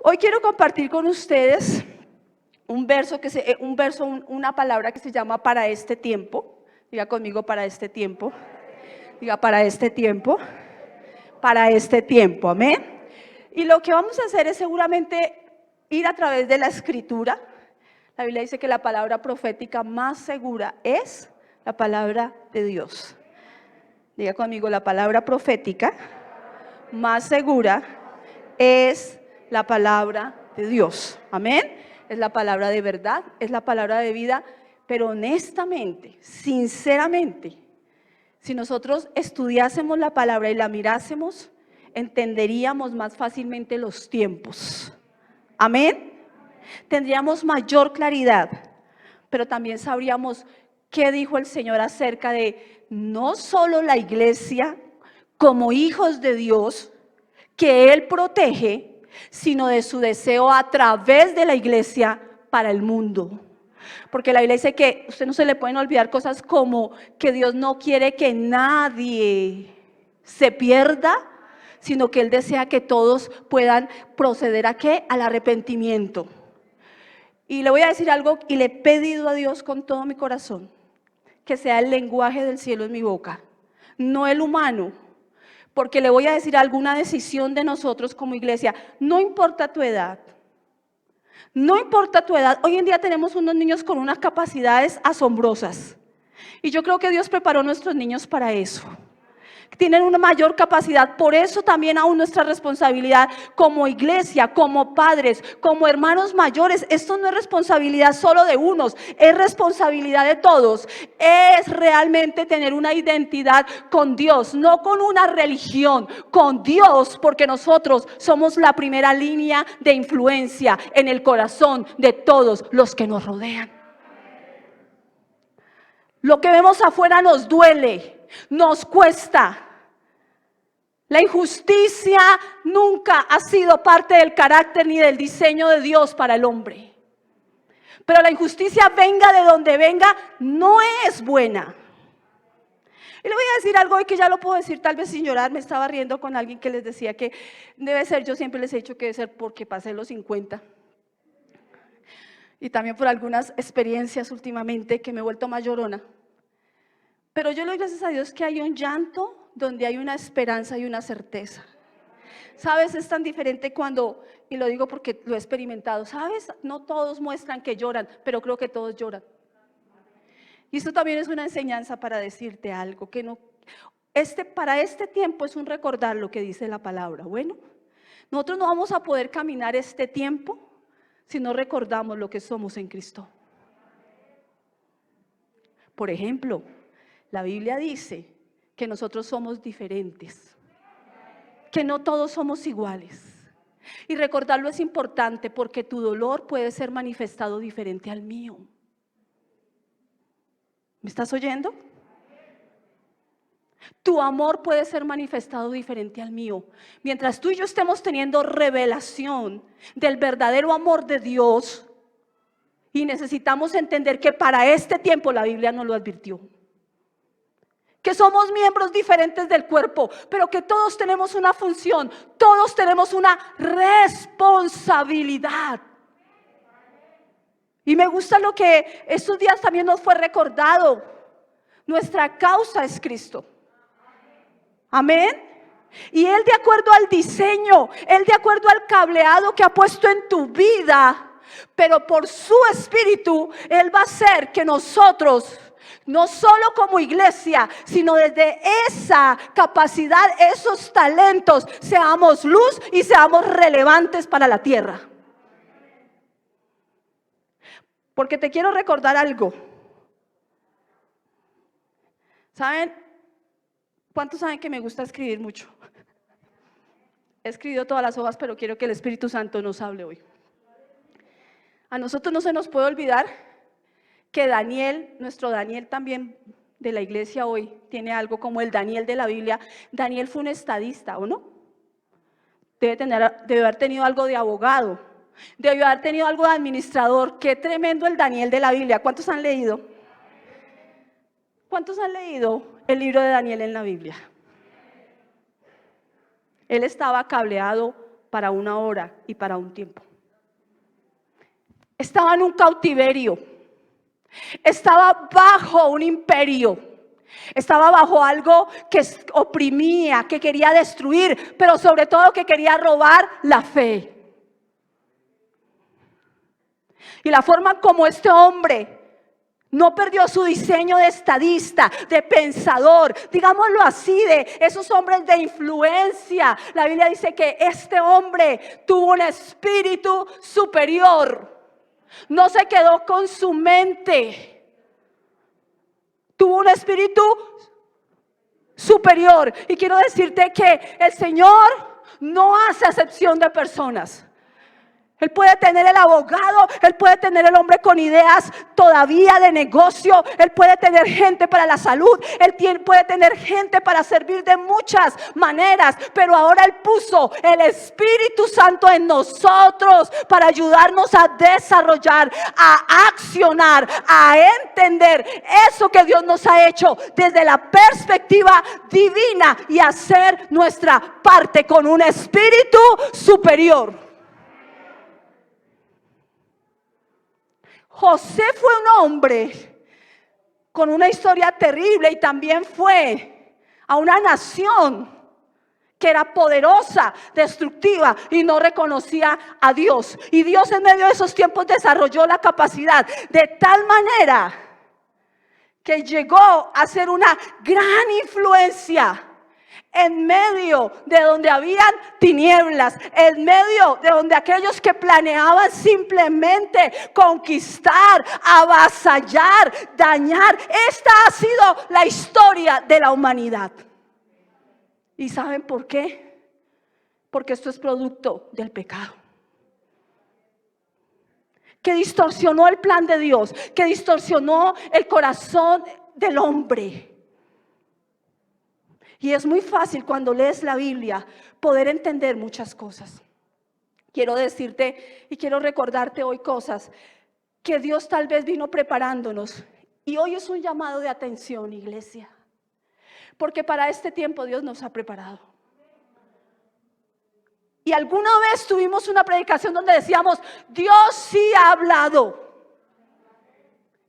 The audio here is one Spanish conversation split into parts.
Hoy quiero compartir con ustedes una palabra que se llama para este tiempo. Diga conmigo, para este tiempo. Diga, para este tiempo. Para este tiempo, amén. Y lo que vamos a hacer es seguramente ir a través de la escritura. La Biblia dice que la palabra profética más segura es la palabra de Dios. Diga conmigo, la palabra profética más segura es la palabra de Dios, amén. Es la palabra de verdad, es la palabra de vida, pero honestamente, sinceramente, si nosotros estudiásemos la palabra y la mirásemos, entenderíamos más fácilmente los tiempos, amén. Tendríamos mayor claridad, pero también sabríamos qué dijo el Señor acerca de no solo la iglesia como hijos de Dios, que Él protege, sino de su deseo a través de la iglesia para el mundo. Porque la Biblia dice que usted no se le pueden olvidar cosas como que Dios no quiere que nadie se pierda, sino que Él desea que todos puedan proceder ¿a qué? Al arrepentimiento. Y le voy a decir algo, y le he pedido a Dios con todo mi corazón, que sea el lenguaje del cielo en mi boca, no el humano. Porque le voy a decir alguna decisión de nosotros como iglesia, no importa tu edad, no importa tu edad. Hoy en día tenemos unos niños con unas capacidades asombrosas. Y yo creo que Dios preparó a nuestros niños para eso. Tienen una mayor capacidad, por eso también aún nuestra responsabilidad como iglesia, como padres, como hermanos mayores. Esto no es responsabilidad solo de unos, es responsabilidad de todos. Es realmente tener una identidad con Dios, no con una religión, con Dios, porque nosotros somos la primera línea de influencia en el corazón de todos los que nos rodean. Lo que vemos afuera nos duele, nos cuesta. La injusticia nunca ha sido parte del carácter ni del diseño de Dios para el hombre. Pero la injusticia, venga de donde venga, no es buena. Y le voy a decir algo hoy que ya lo puedo decir tal vez sin llorar. Me estaba riendo con alguien que les decía que debe ser, yo siempre les he dicho que debe ser porque pasé los 50. Y también por algunas experiencias últimamente que me he vuelto más llorona. Pero yo le doy gracias a Dios que hay un llanto donde hay una esperanza y una certeza. ¿Sabes? Es tan diferente cuando, y lo digo porque lo he experimentado, ¿sabes? No todos muestran que lloran, pero creo que todos lloran. Y esto también es una enseñanza para decirte algo, que no, para este tiempo es un recordar lo que dice la palabra. Bueno, nosotros no vamos a poder caminar este tiempo si no recordamos lo que somos en Cristo. Por ejemplo, la Biblia dice que nosotros somos diferentes, que no todos somos iguales. Y recordarlo es importante porque tu dolor puede ser manifestado diferente al mío. ¿Me estás oyendo? Tu amor puede ser manifestado diferente al mío. Mientras tú y yo estemos teniendo revelación del verdadero amor de Dios, y necesitamos entender que para este tiempo la Biblia nos lo advirtió. Que somos miembros diferentes del cuerpo, pero que todos tenemos una función, todos tenemos una responsabilidad. Y me gusta lo que estos días también nos fue recordado. Nuestra causa es Cristo. Amén. Y Él, de acuerdo al diseño, Él de acuerdo al cableado que ha puesto en tu vida, pero por su espíritu, Él va a hacer que nosotros, no solo como iglesia, sino desde esa capacidad, esos talentos, seamos luz y seamos relevantes para la tierra. Porque te quiero recordar algo. ¿Saben? ¿Cuántos saben que me gusta escribir mucho? He escrito todas las hojas, pero quiero que el Espíritu Santo nos hable hoy. A nosotros no se nos puede olvidar que Daniel, nuestro Daniel también de la iglesia hoy, tiene algo como el Daniel de la Biblia. Daniel fue un estadista, ¿o no? Debe haber tenido algo de abogado, debe haber tenido algo de administrador. Qué tremendo el Daniel de la Biblia. ¿Cuántos han leído? ¿Cuántos han leído el libro de Daniel en la Biblia? Él estaba cableado para una hora y para un tiempo. Estaba en un cautiverio, estaba bajo un imperio, estaba bajo algo que oprimía, que quería destruir, pero sobre todo que quería robar la fe. Y la forma como este hombre no perdió su diseño de estadista, de pensador, digámoslo así, de esos hombres de influencia. La Biblia dice que este hombre tuvo un espíritu superior. No se quedó con su mente. Tuvo un espíritu superior. Y quiero decirte que el Señor no hace acepción de personas. Él puede tener el abogado, Él puede tener el hombre con ideas todavía de negocio, Él puede tener gente para la salud, Él puede tener gente para servir de muchas maneras, pero ahora Él puso el Espíritu Santo en nosotros para ayudarnos a desarrollar, a accionar, a entender eso que Dios nos ha hecho desde la perspectiva divina y hacer nuestra parte con un espíritu superior. José fue un hombre con una historia terrible y también fue a una nación que era poderosa, destructiva y no reconocía a Dios. Y Dios en medio de esos tiempos desarrolló la capacidad de tal manera que llegó a ser una gran influencia en medio de donde habían tinieblas, en medio de donde aquellos que planeaban simplemente conquistar, avasallar, dañar. Esta ha sido la historia de la humanidad. ¿Y saben por qué? Porque esto es producto del pecado, que distorsionó el plan de Dios, que distorsionó el corazón del hombre. Y es muy fácil cuando lees la Biblia poder entender muchas cosas. Quiero decirte y quiero recordarte hoy cosas que Dios tal vez vino preparándonos. Y hoy es un llamado de atención, iglesia. Porque para este tiempo Dios nos ha preparado. Y alguna vez tuvimos una predicación donde decíamos, Dios sí ha hablado.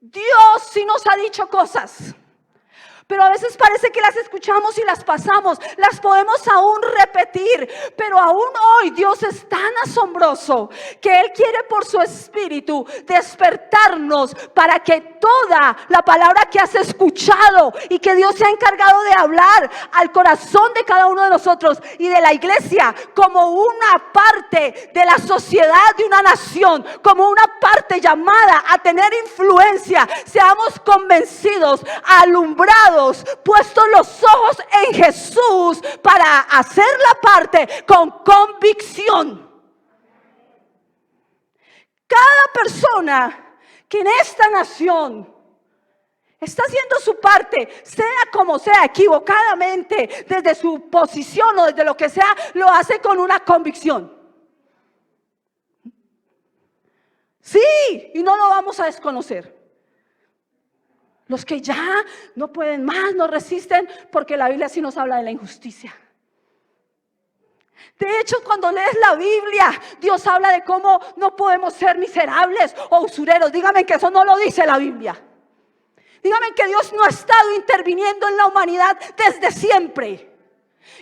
Dios sí nos ha dicho cosas. Pero a veces parece que las escuchamos y las pasamos, las podemos aún repetir, pero aún hoy Dios es tan asombroso que Él quiere por su espíritu despertarnos para que toda la palabra que has escuchado y que Dios se ha encargado de hablar al corazón de cada uno de nosotros y de la iglesia como una parte de la sociedad de una nación, como una parte llamada a tener influencia, seamos convencidos, alumbrados, puestos los ojos en Jesús para hacer la parte con convicción. Cada persona que en esta nación está haciendo su parte, sea como sea, equivocadamente, desde su posición o desde lo que sea, lo hace con una convicción. Sí, y no lo vamos a desconocer. Los que ya no pueden más, no resisten, porque la Biblia sí nos habla de la injusticia. De hecho, cuando lees la Biblia, Dios habla de cómo no podemos ser miserables o usureros. Dígame que eso no lo dice la Biblia. Dígame que Dios no ha estado interviniendo en la humanidad desde siempre.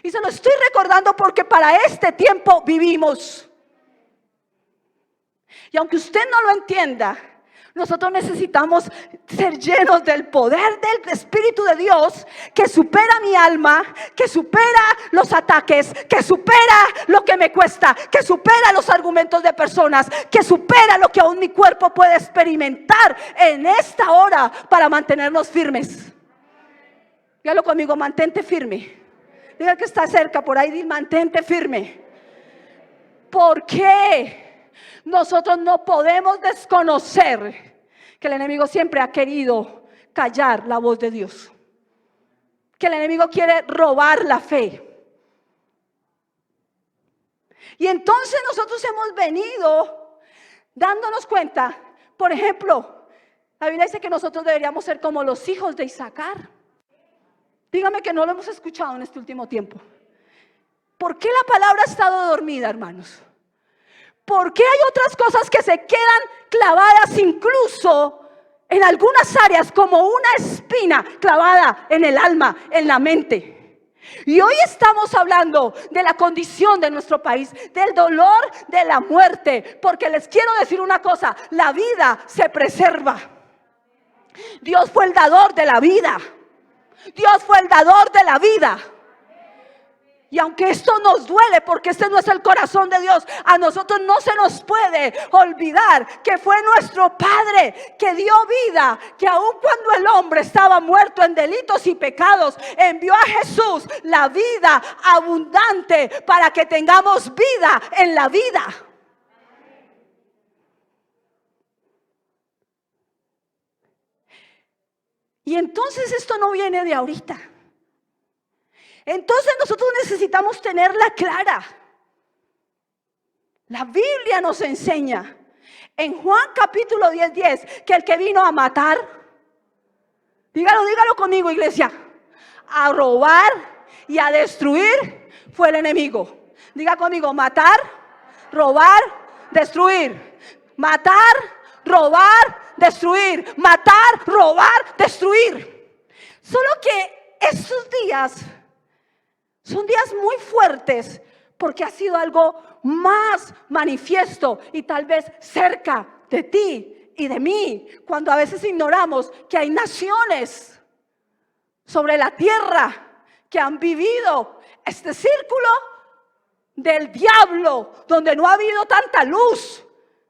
Y se lo estoy recordando porque para este tiempo vivimos. Y aunque usted no lo entienda, nosotros necesitamos ser llenos del poder del Espíritu de Dios que supera mi alma, que supera los ataques, que supera lo que me cuesta, que supera los argumentos de personas, que supera lo que aún mi cuerpo puede experimentar en esta hora para mantenernos firmes. Dígalo conmigo, mantente firme. Diga que está cerca por ahí, mantente firme. ¿Por qué? Nosotros no podemos desconocer que el enemigo siempre ha querido callar la voz de Dios, que el enemigo quiere robar la fe. Y entonces nosotros hemos venido dándonos cuenta, por ejemplo, la Biblia dice que nosotros deberíamos ser como los hijos de Isaacar. Dígame que no lo hemos escuchado en este último tiempo. ¿Por qué la palabra ha estado dormida, hermanos? ¿Por qué hay otras cosas que se quedan clavadas incluso en algunas áreas como una espina clavada en el alma, en la mente? Y hoy estamos hablando de la condición de nuestro país, del dolor de la muerte, porque les quiero decir una cosa: la vida se preserva. Dios fue el dador de la vida. Dios fue el dador de la vida. Y aunque esto nos duele, porque este no es el corazón de Dios, a nosotros no se nos puede olvidar que fue nuestro Padre que dio vida, que aun cuando el hombre estaba muerto en delitos y pecados, envió a Jesús, la vida abundante, para que tengamos vida en la vida. Y entonces esto no viene de ahorita. Entonces nosotros necesitamos tenerla clara. La Biblia nos enseña en Juan capítulo 10:10 que el que vino a matar, dígalo conmigo, iglesia, a robar y a destruir fue el enemigo. Diga conmigo: matar, robar, destruir. Matar, robar, destruir. Matar, robar, destruir. Solo que estos días son días muy fuertes, porque ha sido algo más manifiesto y tal vez cerca de ti y de mí, cuando a veces ignoramos que hay naciones sobre la tierra que han vivido este círculo del diablo, donde no ha habido tanta luz,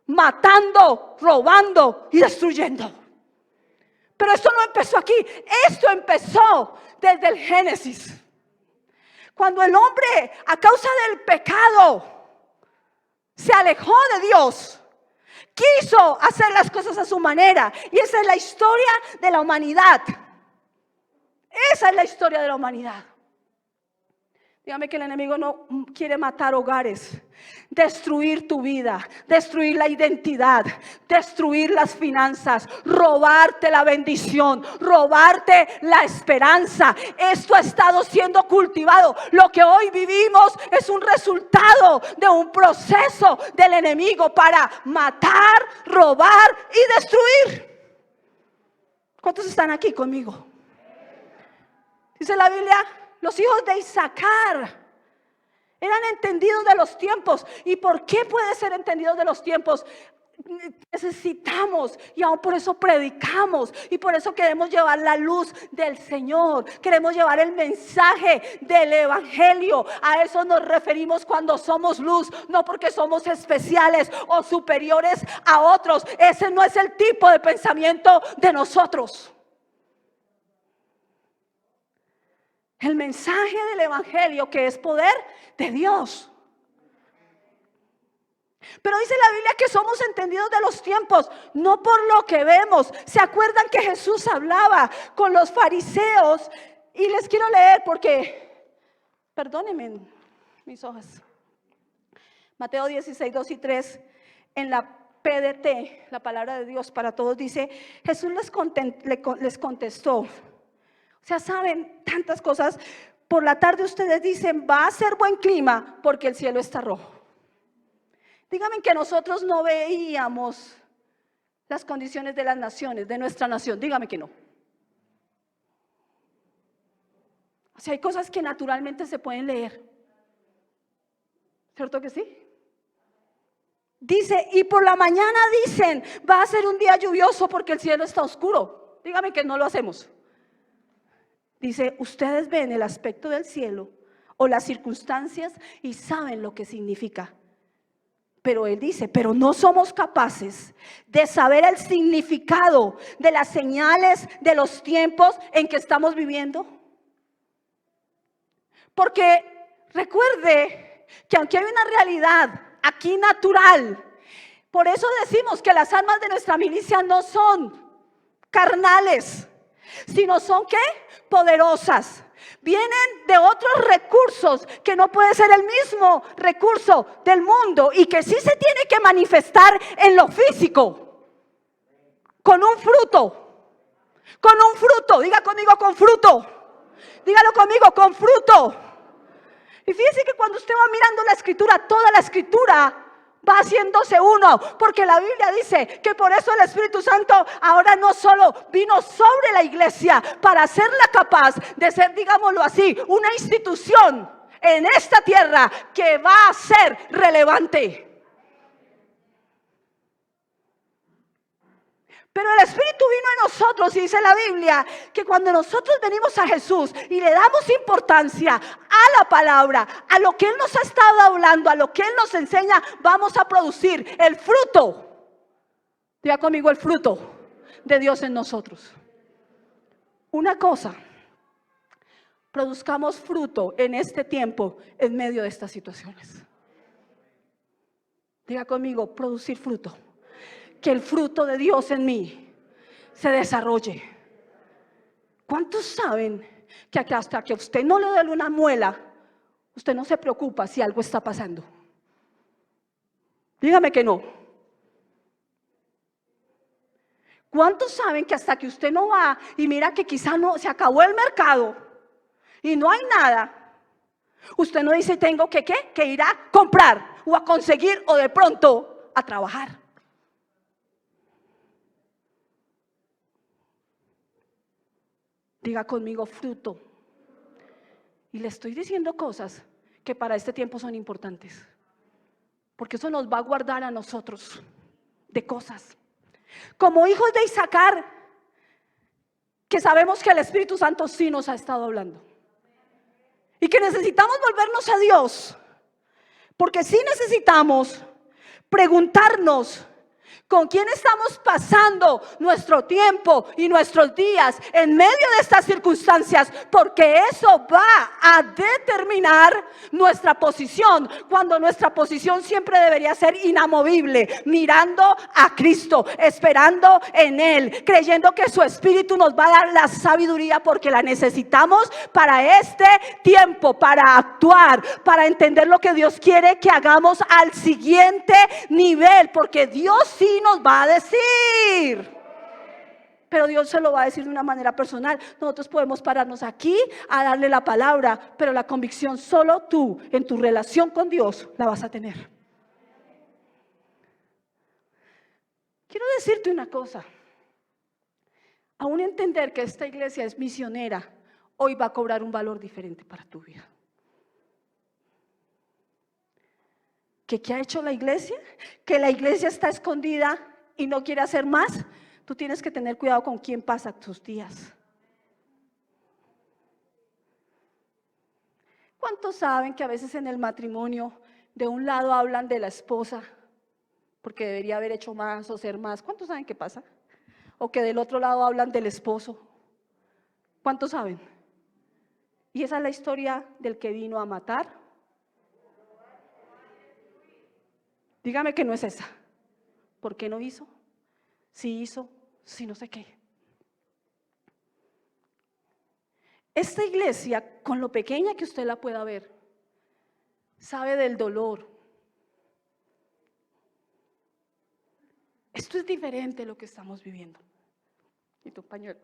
matando, robando y destruyendo. Pero esto no empezó aquí, esto empezó desde el Génesis. Cuando el hombre, a causa del pecado, se alejó de Dios, quiso hacer las cosas a su manera. Y esa es la historia de la humanidad. Esa es la historia de la humanidad. Dígame que el enemigo no quiere matar hogares, destruir tu vida, destruir la identidad, destruir las finanzas, robarte la bendición, robarte la esperanza. Esto ha estado siendo cultivado. Lo que hoy vivimos es un resultado de un proceso del enemigo para matar, robar y destruir. ¿Cuántos están aquí conmigo? Dice la Biblia: los hijos de Isaacar eran entendidos de los tiempos. ¿Y por qué puede ser entendidos de los tiempos? Necesitamos, y aún por eso predicamos, y por eso queremos llevar la luz del Señor, queremos llevar el mensaje del evangelio. A eso nos referimos cuando somos luz, no porque somos especiales o superiores a otros. Ese no es el tipo de pensamiento de nosotros. El mensaje del evangelio, que es poder de Dios. Pero dice la Biblia que somos entendidos de los tiempos, no por lo que vemos. ¿Se acuerdan que Jesús hablaba con los fariseos? Y les quiero leer porque, perdónenme mis hojas. Mateo 16, 2 y 3, en la PDT, la palabra de Dios para todos, dice: Jesús les contestó. O sea, saben tantas cosas. Por la tarde ustedes dicen: va a ser buen clima porque el cielo está rojo. Díganme que nosotros no veíamos las condiciones de las naciones, de nuestra nación. Dígame que no. O sea, hay cosas que naturalmente se pueden leer. ¿Cierto que sí? Dice: y por la mañana dicen: va a ser un día lluvioso porque el cielo está oscuro. Dígame que no lo hacemos. Dice: ustedes ven el aspecto del cielo o las circunstancias y saben lo que significa. Pero él dice: pero no somos capaces de saber el significado de las señales de los tiempos en que estamos viviendo. Porque recuerde que aunque hay una realidad aquí natural, por eso decimos que las armas de nuestra milicia no son carnales, sino son ¿qué? Poderosas. Vienen de otros recursos que no puede ser el mismo recurso del mundo y que sí se tiene que manifestar en lo físico, con un fruto. Con un fruto, diga conmigo: con fruto. Dígalo conmigo: con fruto. Y fíjese que cuando usted va mirando la escritura, toda la escritura va haciéndose uno, porque la Biblia dice que por eso el Espíritu Santo ahora no solo vino sobre la iglesia para hacerla capaz de ser, digámoslo así, una institución en esta tierra que va a ser relevante. Pero el Espíritu vino a nosotros y dice la Biblia que cuando nosotros venimos a Jesús y le damos importancia a la palabra, a lo que Él nos ha estado hablando, a lo que Él nos enseña, vamos a producir el fruto. Diga conmigo, el fruto de Dios en nosotros. Una cosa, produzcamos fruto en este tiempo en medio de estas situaciones. Diga conmigo, producir fruto. Que el fruto de Dios en mí se desarrolle. ¿Cuántos saben que hasta que usted no le duele una muela, usted no se preocupa si algo está pasando? Dígame que no. ¿Cuántos saben que hasta que usted no va y mira que quizá no se acabó el mercado y no hay nada, usted no dice tengo que ir a comprar o a conseguir o de pronto a trabajar? Diga conmigo fruto. Y le estoy diciendo cosas que para este tiempo son importantes, porque eso nos va a guardar a nosotros de cosas. Como hijos de Isaacar, que sabemos que el Espíritu Santo sí nos ha estado hablando y que necesitamos volvernos a Dios, porque sí necesitamos preguntarnos con quién estamos pasando nuestro tiempo y nuestros días en medio de estas circunstancias, porque eso va a determinar nuestra posición, cuando nuestra posición siempre debería ser inamovible, mirando a Cristo, esperando en Él, creyendo que su Espíritu nos va a dar la sabiduría, porque la necesitamos para este tiempo, para actuar, para entender lo que Dios quiere que hagamos al siguiente nivel, porque Dios sí nos va a decir, pero Dios se lo va a decir de una manera personal. Nosotros podemos pararnos aquí a darle la palabra, pero la convicción solo tú en tu relación con Dios la vas a tener. Quiero decirte una cosa, aún entender que esta iglesia es misionera, hoy va a cobrar un valor diferente para tu vida. ¿Qué ha hecho la iglesia? Que la iglesia está escondida y no quiere hacer más. Tú tienes que tener cuidado con quién pasa tus días. ¿Cuántos saben que a veces en el matrimonio de un lado hablan de la esposa porque debería haber hecho más o ser más? ¿Cuántos saben qué pasa? O que del otro lado hablan del esposo. ¿Cuántos saben? Y esa es la historia del que vino a matar. Dígame que no es esa. ¿Por qué no hizo? Si hizo, si no sé qué. Esta iglesia, con lo pequeña que usted la pueda ver, sabe del dolor. Esto es diferente de lo que estamos viviendo. Y tu pañuelo.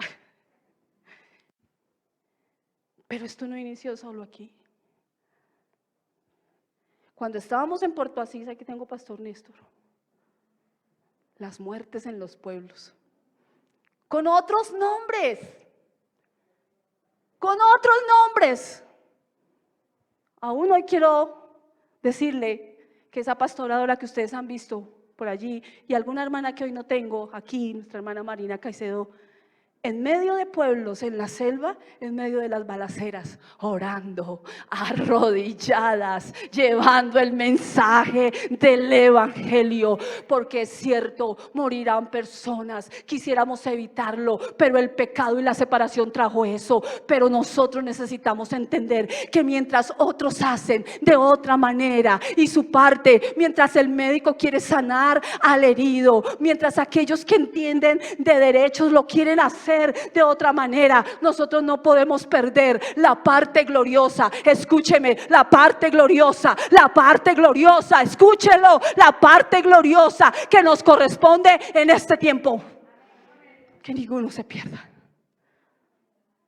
Pero esto no inició solo aquí. Cuando estábamos en Puerto Asís, aquí tengo Pastor Néstor, las muertes en los pueblos, con otros nombres, Aún hoy quiero decirle que esa pastoradora que ustedes han visto por allí, y alguna hermana que hoy no tengo aquí, nuestra hermana Marina Caicedo, en medio de pueblos, en la selva, en medio de las balaceras, orando, arrodilladas, llevando el mensaje del evangelio, porque es cierto, morirán personas, quisiéramos evitarlo, pero el pecado y la separación trajo eso. Pero nosotros necesitamos entender que mientras otros hacen de otra manera y su parte, mientras el médico quiere sanar al herido, mientras aquellos que entienden de derechos lo quieren hacer de otra manera, nosotros no podemos perder la parte gloriosa. Escúcheme, la parte gloriosa, escúchelo, la parte gloriosa que nos corresponde en este tiempo. Que ninguno se pierda.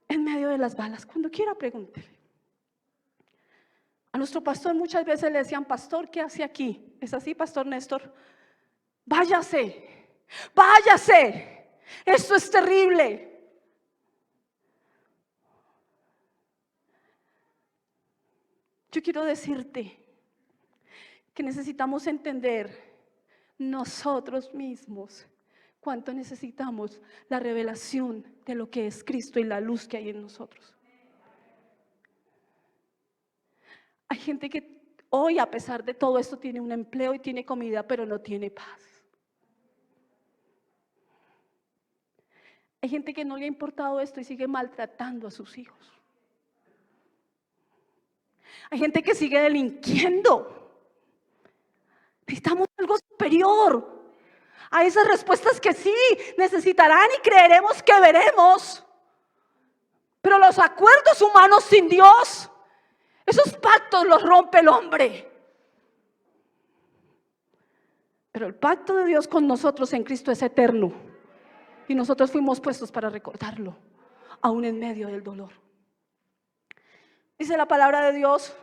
En medio de las balas, cuando quiera pregúntele. nuestro pastor muchas veces le decían: pastor, ¿qué hace aquí? ¿Es así, pastor Néstor? Váyase, váyase, esto es terrible. Yo quiero decirte que necesitamos entender nosotros mismos cuánto necesitamos la revelación de lo que es Cristo y la luz que hay en nosotros. Hay gente que hoy, a pesar de todo esto, tiene un empleo y tiene comida, pero no tiene paz. Hay gente que no le ha importado esto y sigue maltratando a sus hijos. Hay gente que sigue delinquiendo. Necesitamos algo superior a esas respuestas que sí necesitarán y creeremos que veremos. Pero los acuerdos humanos sin Dios, esos pactos los rompe el hombre. Pero el pacto de Dios con nosotros en Cristo es eterno. Y nosotros fuimos puestos para recordarlo, aún en medio del dolor. Dice la palabra de Dios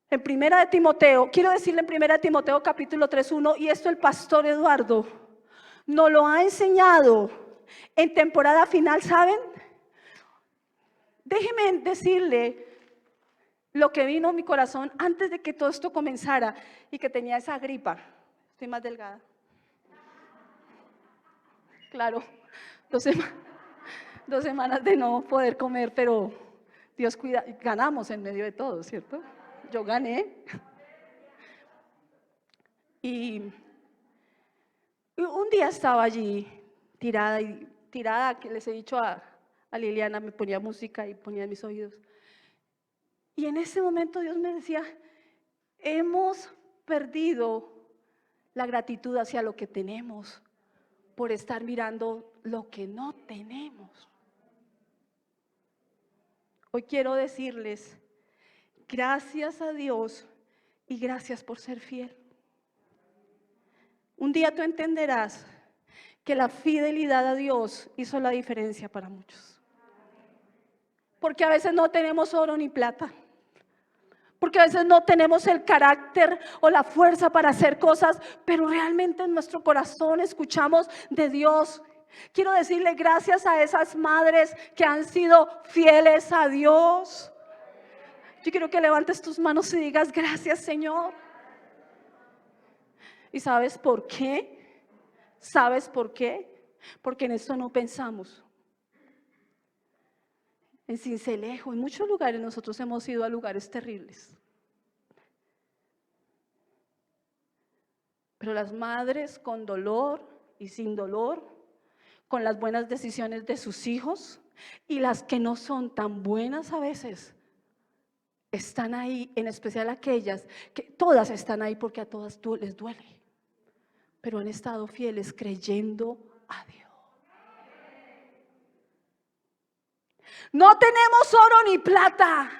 en 1 de Timoteo, quiero decirle en 1 de Timoteo capítulo 3:1, y esto el pastor Eduardo nos lo ha enseñado en temporada final, ¿saben? Déjeme decirle lo que vino a mi corazón antes de que todo esto comenzara y que tenía esa gripa. Estoy más delgada. Claro, 2 semanas de no poder comer, pero Dios cuida, ganamos en medio de todo, ¿cierto? Yo gané. Y un día estaba allí tirada, que les he dicho a Liliana, me ponía música y ponía en mis oídos. Y en ese momento Dios me decía: hemos perdido la gratitud hacia lo que tenemos por estar mirando lo que no tenemos. Hoy quiero decirles: gracias a Dios y gracias por ser fiel. Un día tú entenderás que la fidelidad a Dios hizo la diferencia para muchos. Porque a veces no tenemos oro ni plata. Porque a veces no tenemos el carácter o la fuerza para hacer cosas, pero realmente en nuestro corazón escuchamos de Dios. Quiero decirle gracias a esas madres que han sido fieles a Dios. Yo quiero que levantes tus manos y digas: gracias, Señor. ¿Y sabes por qué? ¿Sabes por qué? Porque en esto no pensamos. En Sincelejo, en muchos lugares nosotros hemos ido a lugares terribles. Pero las madres con dolor y sin dolor, con las buenas decisiones de sus hijos y las que no son tan buenas a veces, están ahí, en especial aquellas que todas están ahí porque a todas les duele, pero han estado fieles creyendo a Dios. No tenemos oro ni plata.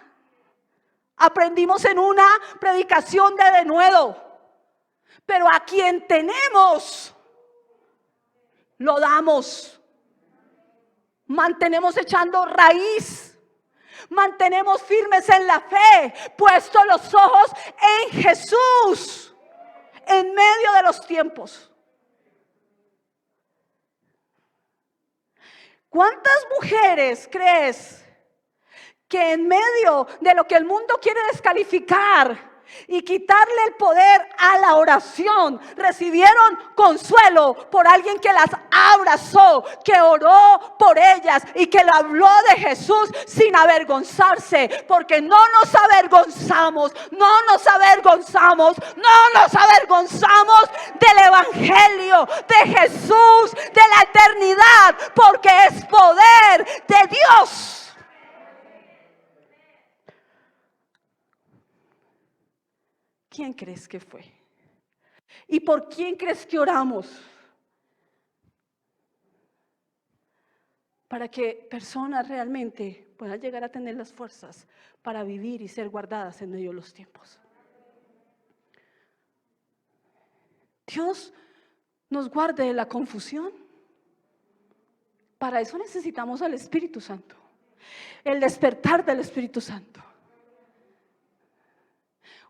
Aprendimos en una predicación de denuedo, pero a quien tenemos lo damos. Mantenemos echando raíz. Mantenemos firmes en la fe, puestos los ojos en Jesús, en medio de los tiempos. ¿Cuántas mujeres crees que en medio de lo que el mundo quiere descalificar y quitarle el poder a la oración, recibieron consuelo por alguien que las abrazó, que oró por ellas y que le habló de Jesús sin avergonzarse? Porque no nos avergonzamos del evangelio de Jesús, de la eternidad, porque es poder de Dios. ¿Quién crees que fue? ¿Y por quién crees que oramos? Para que personas realmente puedan llegar a tener las fuerzas para vivir y ser guardadas en medio de los tiempos. Dios nos guarde de la confusión. Para eso necesitamos al Espíritu Santo, el despertar del Espíritu Santo.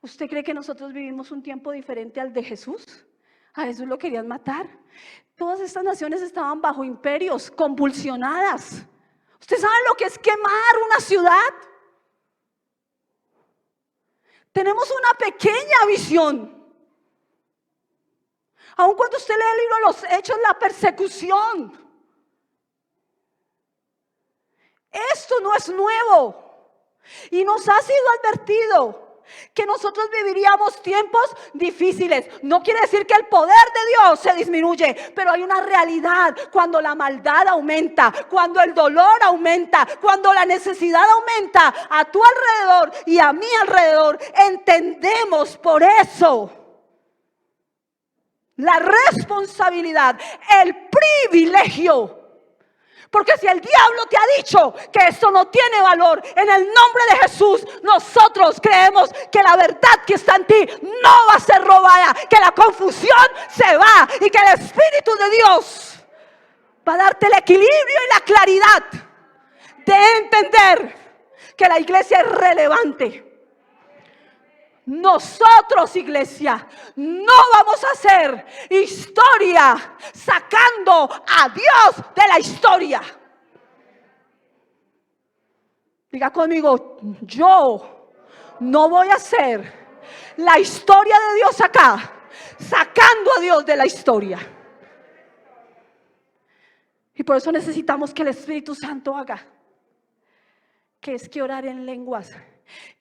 ¿Usted cree que nosotros vivimos un tiempo diferente al de Jesús? A Jesús lo querían matar. Todas estas naciones estaban bajo imperios, convulsionadas. ¿Usted sabe lo que es quemar una ciudad? Tenemos una pequeña visión. Aun cuando usted lee el libro de los Hechos, la persecución. Esto no es nuevo. Y nos ha sido advertido que nosotros viviríamos tiempos difíciles. No quiere decir que el poder de Dios se disminuye, pero hay una realidad. Cuando la maldad aumenta, cuando el dolor aumenta, cuando la necesidad aumenta a tu alrededor y a mi alrededor, entendemos por eso la responsabilidad, el privilegio. Porque si el diablo te ha dicho que esto no tiene valor, en el nombre de Jesús, nosotros creemos que la verdad que está en ti no va a ser robada, que la confusión se va y que el Espíritu de Dios va a darte el equilibrio y la claridad de entender que la iglesia es relevante. Nosotros, iglesia, no vamos a hacer historia sacando a Dios de la historia. Diga conmigo, yo no voy a hacer la historia de Dios acá, sacando a Dios de la historia. Y por eso necesitamos que el Espíritu Santo haga. Que es que orar en lenguas.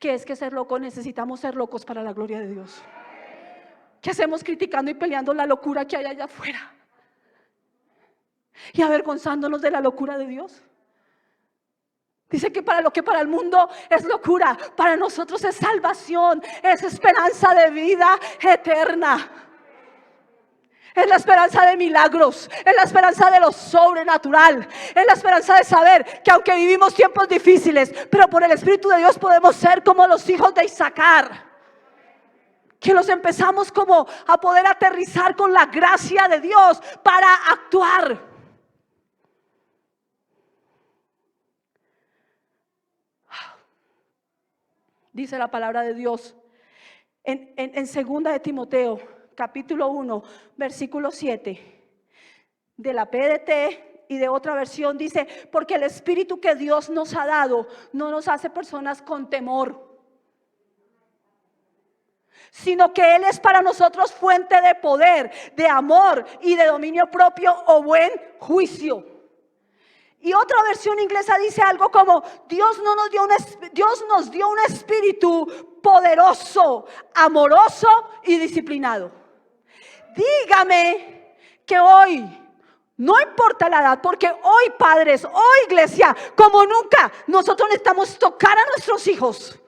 ¿Qué es que ser loco? Necesitamos ser locos para la gloria de Dios. ¿Qué hacemos criticando y peleando la locura que hay allá afuera? Y avergonzándonos de la locura de Dios. Dice que para lo que para el mundo es locura, para nosotros es salvación, es esperanza de vida eterna. Es la esperanza de milagros, es la esperanza de lo sobrenatural, es la esperanza de saber que aunque vivimos tiempos difíciles, pero por el Espíritu de Dios podemos ser como los hijos de Isaacar. Que los empezamos como a poder aterrizar con la gracia de Dios para actuar. Dice la palabra de Dios en segunda de Timoteo capítulo 1, versículo 7, de la PDT y de otra versión dice, porque el Espíritu que Dios nos ha dado no nos hace personas con temor, sino que Él es para nosotros fuente de poder, de amor y de dominio propio o buen juicio. Y otra versión inglesa dice algo como, Dios nos dio un espíritu poderoso, amoroso y disciplinado. Dígame que hoy, no importa la edad, porque hoy padres, hoy iglesia, como nunca, nosotros necesitamos tocar a nuestros hijos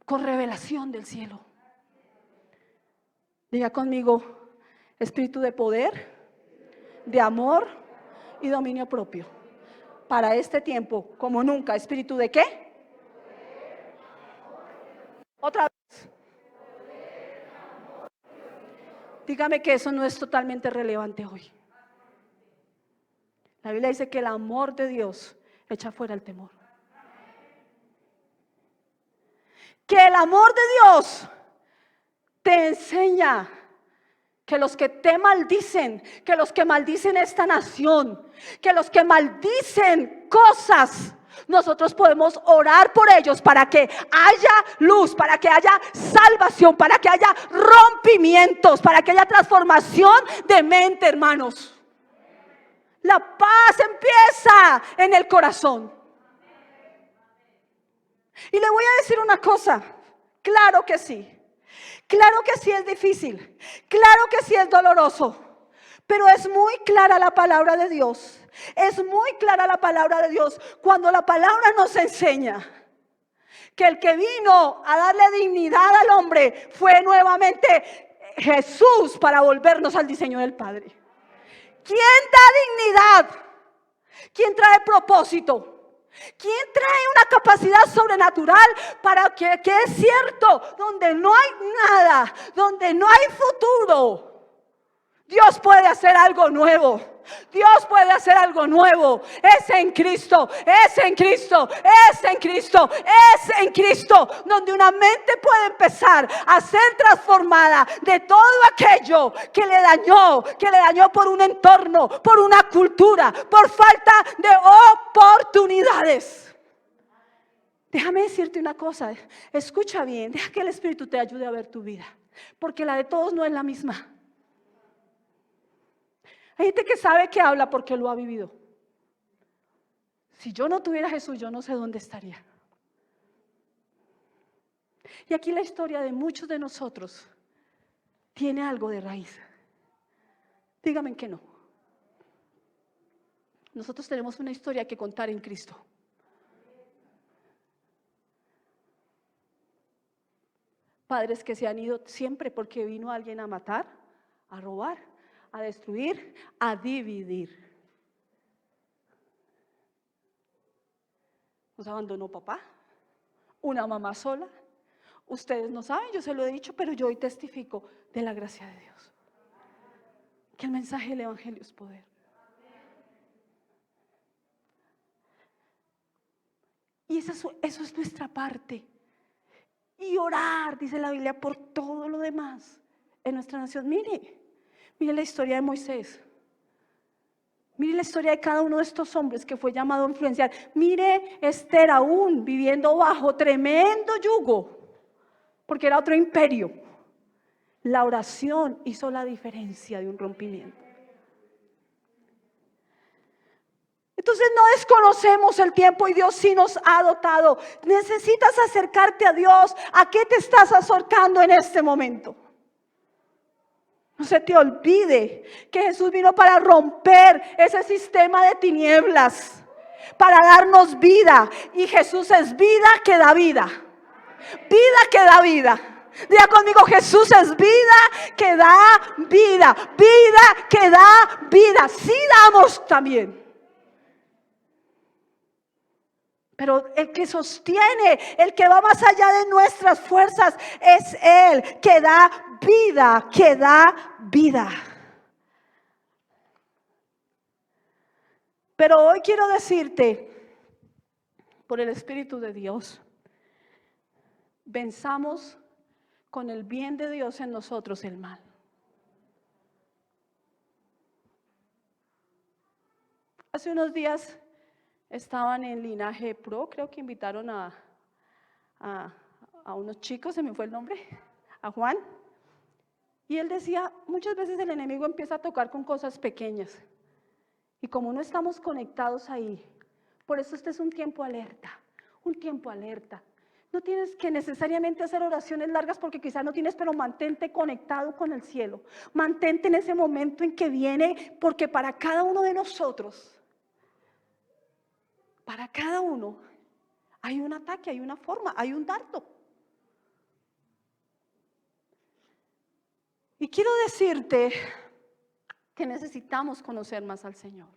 con revelación del cielo. Diga conmigo, espíritu de poder, de amor y dominio propio. Para este tiempo, como nunca, espíritu de ¿qué? Otra vez. Dígame que eso no es totalmente relevante hoy. La Biblia dice que el amor de Dios echa fuera el temor. Que el amor de Dios te enseña que los que te maldicen, que los que maldicen esta nación, que los que maldicen cosas, nosotros podemos orar por ellos para que haya luz, para que haya salvación, para que haya rompimientos, para que haya transformación de mente, hermanos. La paz empieza en el corazón. Y le voy a decir una cosa, claro que sí. Claro que sí es difícil, claro que sí es doloroso, pero es muy clara la palabra de Dios. Es muy clara la palabra de Dios cuando la palabra nos enseña que el que vino a darle dignidad al hombre fue nuevamente Jesús para volvernos al diseño del Padre. ¿Quién da dignidad? ¿Quién trae propósito? ¿Quién trae una capacidad sobrenatural para que es cierto, donde no hay nada, donde no hay futuro? Dios puede hacer algo nuevo. Dios puede hacer algo nuevo. Es en Cristo, es en Cristo, es en Cristo, es en Cristo, donde una mente puede empezar a ser transformada de todo aquello que le dañó por un entorno, por una cultura, por falta de oportunidades. Déjame decirte una cosa, escucha bien, deja que el Espíritu te ayude a ver tu vida, porque la de todos no es la misma. Hay gente que sabe que habla porque lo ha vivido. Si yo no tuviera a Jesús, yo no sé dónde estaría. Y aquí la historia de muchos de nosotros tiene algo de raíz. Dígame que no. Nosotros tenemos una historia que contar en Cristo. Padres que se han ido siempre porque vino alguien a matar, a robar, a destruir, a dividir. Nos abandonó papá, una mamá sola. Ustedes no saben, yo se lo he dicho, pero yo hoy testifico de la gracia de Dios. Que el mensaje del Evangelio es poder. Y eso es nuestra parte. Y orar, dice la Biblia, por todo lo demás en nuestra nación. Mire la historia de Moisés. Mire la historia de cada uno de estos hombres que fue llamado a influenciar. Mire Esther aún viviendo bajo tremendo yugo, porque era otro imperio. La oración hizo la diferencia de un rompimiento. Entonces no desconocemos el tiempo y Dios sí nos ha dotado. Necesitas acercarte a Dios. ¿A qué te estás acercando en este momento? No se te olvide que Jesús vino para romper ese sistema de tinieblas, para darnos vida. Y Jesús es vida que da vida. Vida que da vida. Diga conmigo, Jesús es vida que da vida. Vida que da vida. Sí damos también. Pero el que sostiene, el que va más allá de nuestras fuerzas, es Él que da vida, que da vida. Pero hoy quiero decirte, por el Espíritu de Dios, venzamos con el bien de Dios en nosotros el mal. Hace unos días estaban en Linaje Pro, creo que invitaron a unos chicos, se me fue el nombre, a Juan. Y él decía, muchas veces el enemigo empieza a tocar con cosas pequeñas. Y como no estamos conectados ahí, por eso este es un tiempo alerta, un tiempo alerta. No tienes que necesariamente hacer oraciones largas porque quizás no tienes, pero mantente conectado con el cielo. Mantente en ese momento en que viene, porque para cada uno de nosotros, para cada uno hay un ataque, hay una forma, hay un dardo. Y quiero decirte que necesitamos conocer más al Señor.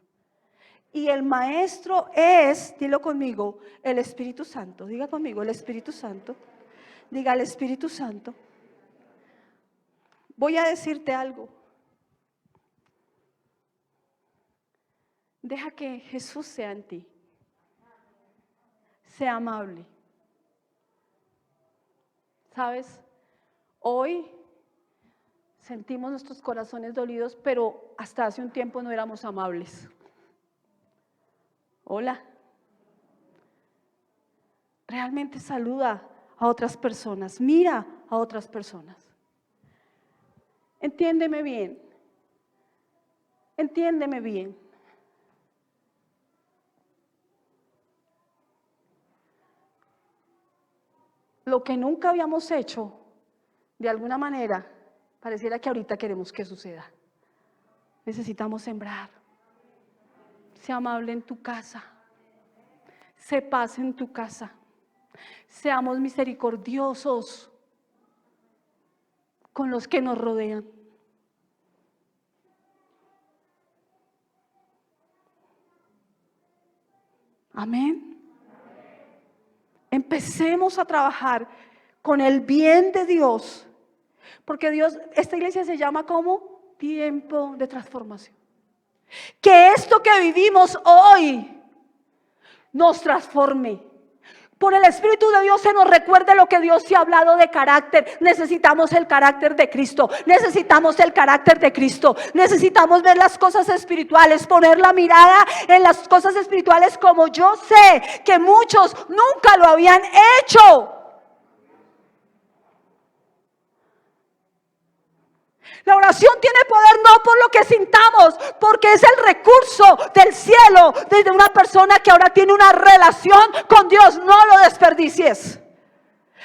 Y el maestro es, dilo conmigo, el Espíritu Santo. Diga conmigo, el Espíritu Santo. Diga el Espíritu Santo. Voy a decirte algo. Deja que Jesús sea en ti. Sea amable. ¿Sabes? Hoy sentimos nuestros corazones dolidos, pero hasta hace un tiempo no éramos amables. Hola. Realmente saluda a otras personas, mira a otras personas. Entiéndeme bien. Entiéndeme bien. Lo que nunca habíamos hecho, de alguna manera, pareciera que ahorita queremos que suceda. Necesitamos sembrar. Sé amable en tu casa. Sé paz en tu casa. Seamos misericordiosos con los que nos rodean. Amén. Empecemos a trabajar con el bien de Dios. Porque Dios, esta iglesia se llama ¿cómo? tiempo de transformación. Que esto que vivimos hoy nos transforme. Por el Espíritu de Dios se nos recuerde lo que Dios se ha hablado de carácter. Necesitamos el carácter de Cristo. Necesitamos el carácter de Cristo. Necesitamos ver las cosas espirituales, poner la mirada en las cosas espirituales, como yo sé que muchos nunca lo habían hecho. La oración tiene poder no por lo que sintamos, porque es el recurso del cielo desde una persona que ahora tiene una relación con Dios. No lo desperdicies.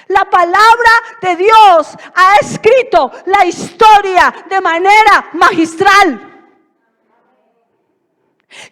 La palabra de Dios ha escrito la historia de manera magistral.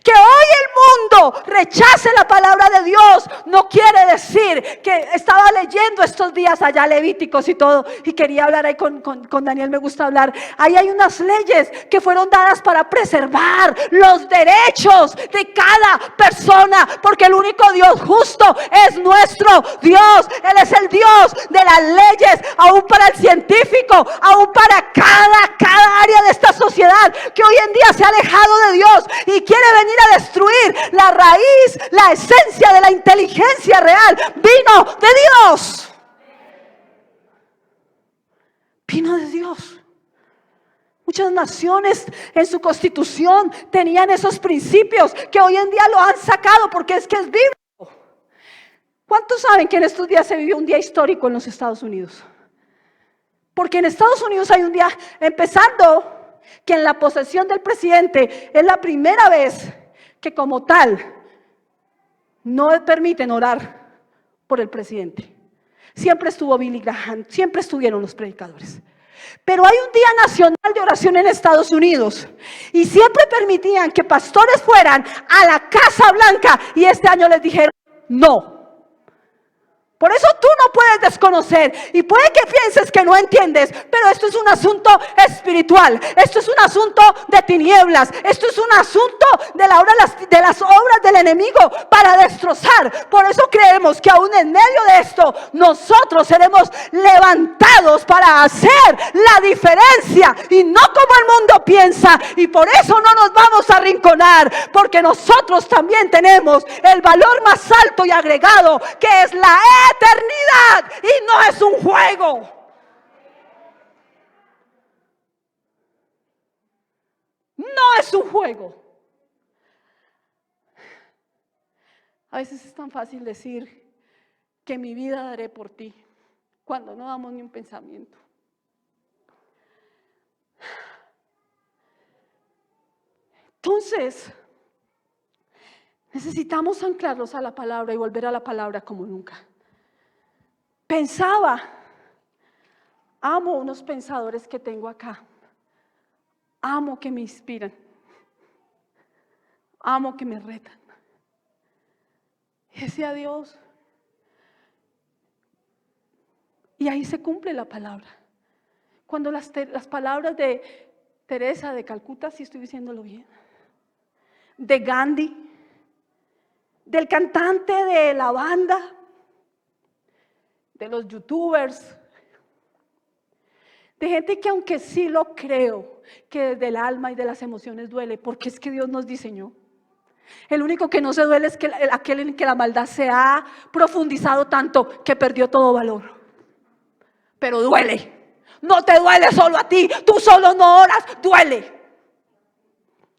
Que hoy el mundo rechace la palabra de Dios no quiere decir que estaba leyendo estos días allá Levíticos y todo, y quería hablar ahí con Daniel, me gusta hablar. Ahí hay unas leyes que fueron dadas para preservar los derechos de cada persona, porque el único Dios justo es nuestro Dios. Él es el Dios de las leyes, aún para el científico, aún para cada área de esta sociedad que hoy en día se ha alejado de Dios y quiere venir a destruir la raíz, la esencia de la inteligencia real. Vino de Dios. Vino de Dios. Muchas naciones en su constitución tenían esos principios que hoy en día lo han sacado porque es que es bíblico. ¿Cuántos saben que en estos días se vivió un día histórico en los Estados Unidos? Porque en Estados Unidos hay un día, empezando que en la posesión del presidente es la primera vez que como tal no permiten orar por el presidente. Siempre estuvo Billy Graham, siempre estuvieron los predicadores. Pero hay un día nacional de oración en Estados Unidos y siempre permitían que pastores fueran a la Casa Blanca y este año les dijeron no. Por eso tú no puedes desconocer y puede que pienses que no entiendes, pero esto es un asunto espiritual, esto es un asunto de tinieblas, esto es un asunto de las obras del enemigo para destrozar. Por eso creemos que aún en medio de esto nosotros seremos levantados para hacer la diferencia y no como el mundo piensa, y por eso no nos vamos a arrinconar, porque nosotros también tenemos el valor más alto y agregado, que es la eternidad, y no es un juego. No es un juego. A veces es tan fácil decir que mi vida daré por ti cuando no damos ni un pensamiento. Entonces, necesitamos anclarlos a la palabra y volver a la palabra como nunca. Pensaba, amo unos pensadores que tengo acá, amo que me inspiran, amo que me retan. Y decía Dios, y ahí se cumple la palabra. Cuando las palabras de Teresa de Calcuta, si estoy diciéndolo bien, de Gandhi, del cantante de la banda, de los youtubers, de gente que aunque sí lo creo, que desde el alma y de las emociones duele, porque es que Dios nos diseñó. El único que no se duele es aquel en que la maldad se ha profundizado tanto que perdió todo valor. Pero duele. No te duele solo a ti, tú solo no oras, duele.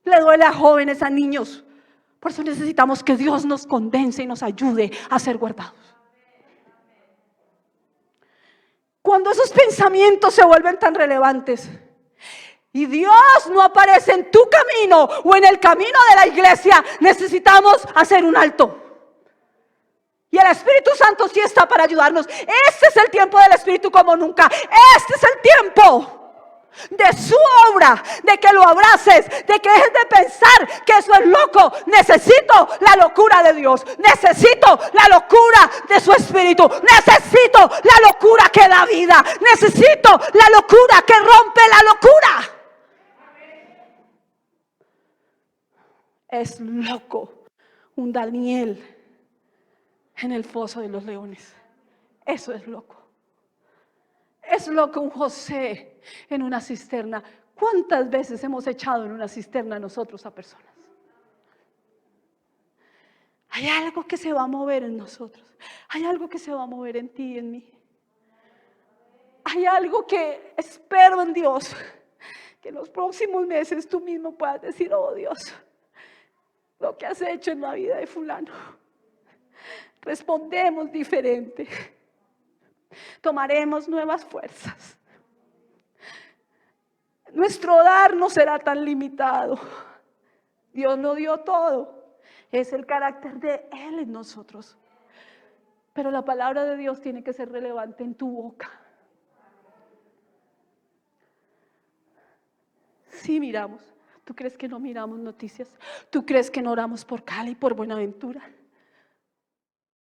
Le duele a jóvenes, a niños. Por eso necesitamos que Dios nos condense y nos ayude a ser guardados. Cuando esos pensamientos se vuelven tan relevantes y Dios no aparece en tu camino o en el camino de la iglesia, necesitamos hacer un alto. Y el Espíritu Santo sí está para ayudarnos. Este es el tiempo del Espíritu como nunca. Este es el tiempo de su obra, de que lo abraces, de que dejes de pensar que eso es loco. Necesito la locura de Dios, necesito la locura de su Espíritu, necesito la locura que da vida, necesito la locura que rompe la locura. Es loco un Daniel en el foso de los leones. Eso es loco. Es loco un José en una cisterna. ¿Cuántas veces hemos echado en una cisterna nosotros a personas? Hay algo que se va a mover en nosotros. Hay algo que se va a mover en ti y en mí. Hay algo que espero en Dios, que en los próximos meses tú mismo puedas decir: oh Dios, lo que has hecho en la vida de fulano. Respondemos diferente. Tomaremos nuevas fuerzas. Nuestro dar no será tan limitado. Dios lo dio todo. Es el carácter de Él en nosotros. Pero la palabra de Dios tiene que ser relevante en tu boca. Sí miramos. ¿Tú crees que no miramos noticias? ¿Tú crees que no oramos por Cali y por Buenaventura?